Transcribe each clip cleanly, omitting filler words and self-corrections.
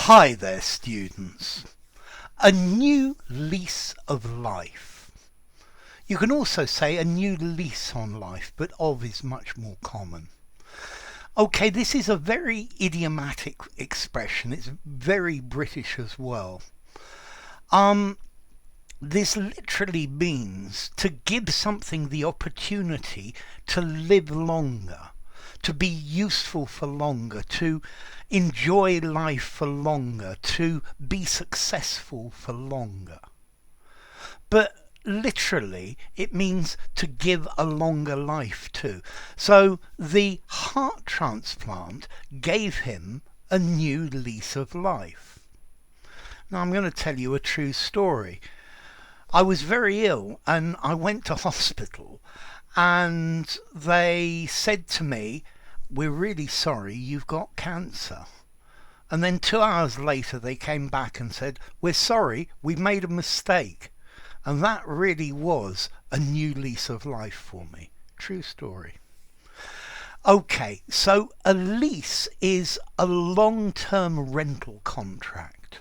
Hi there, students. A new lease of life. You can also say a new lease on life, but of is much more common. Okay, this is a very idiomatic expression. It's very British as well. This literally means to give something the opportunity to live longer, to be useful for longer, to enjoy life for longer, to be successful for longer. But literally, it means to give a longer life too. So the heart transplant gave him a new lease of life. Now I'm going to tell you a true story. I was very ill and I went to hospital and they said to me, "We're really sorry, you've got cancer." And then 2 hours later they came back and said, "We're sorry, we've made a mistake." And that really was a new lease of life for me. True story. Okay, so a lease is a long-term rental contract.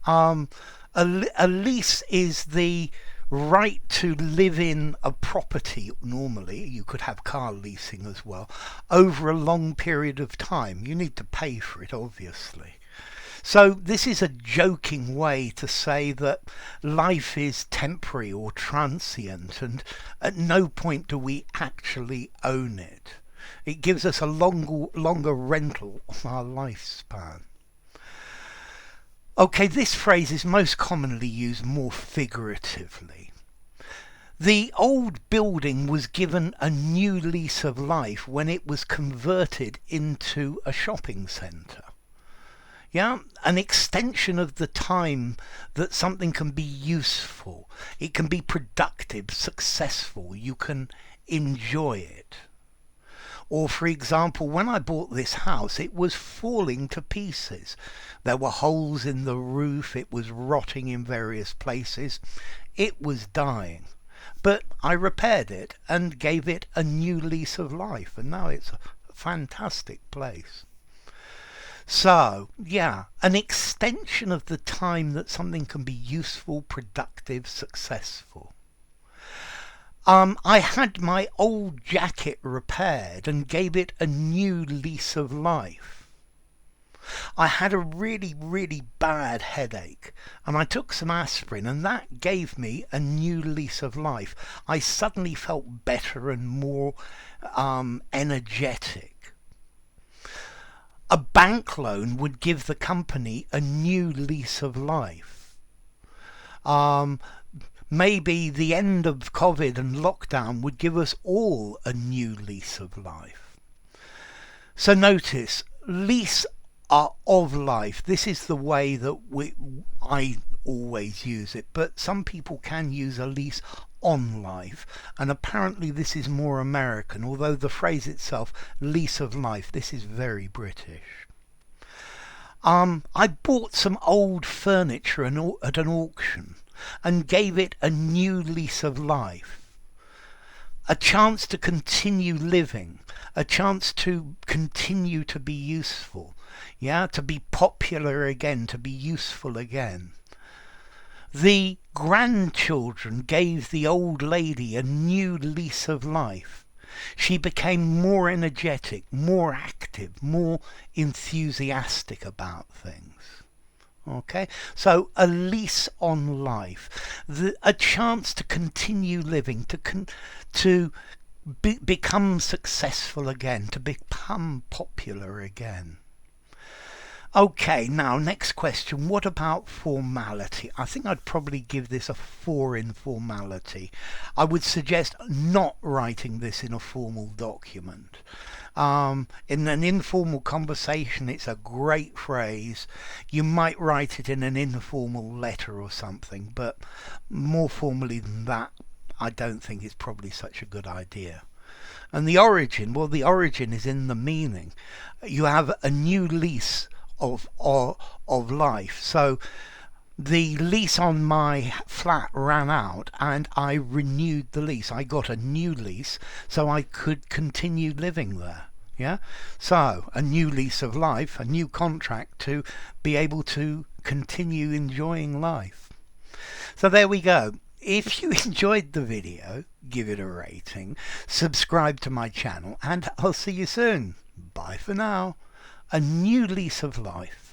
A lease is the right to live in a property. Normally you could have car leasing as well, over a long period of time. You need to pay for it, obviously. So this is a joking way to say that life is temporary or transient, and at no point do we actually own it. It gives us a longer rental of our lifespan. Okay, this phrase is most commonly used more figuratively. The old building was given a new lease of life when it was converted into a shopping centre. Yeah, an extension of the time that something can be useful. It can be productive, successful. You can enjoy it. Or, for example, when I bought this house, it was falling to pieces. There were holes in the roof, it was rotting in various places, it was dying. But I repaired it and gave it a new lease of life, and now it's a fantastic place. So, yeah, an extension of the time that something can be useful, productive, successful. I had my old jacket repaired and gave it a new lease of life. I had a really bad headache and I took some aspirin and that gave me a new lease of life. I suddenly felt better and more energetic. A bank loan would give the company a new lease of life. Maybe the end of COVID and lockdown would give us all a new lease of life. So notice, lease of life. This is the way that I always use it, but some people can use a lease on life, and apparently this is more American, although the phrase itself, lease of life, this is very British. I bought some old furniture at an auction and gave it a new lease of life. A chance to continue living, a chance to continue to be useful, to be popular again, to be useful again. The grandchildren gave the old lady a new lease of life. She became more energetic, more active, more enthusiastic about things. Okay, so a lease on life, a chance to continue living, to become successful again, to become popular again. Okay, now next question. What about formality? I think I'd probably give this a 4 in formality. I would suggest not writing this in a formal document. In an informal conversation, it's a great phrase. You might write it in an informal letter or something, but more formally than that, I don't think it's probably such a good idea. And the origin, well, the origin is in the meaning. You have a new lease of life. So the lease on my flat ran out and I renewed the lease. I got a new lease so I could continue living there. Yeah, so a new lease of life, a new contract to be able to continue enjoying life. So there we go. If you enjoyed the video, give it a rating, subscribe to my channel, and I'll see you soon. Bye for now. A new lease of life.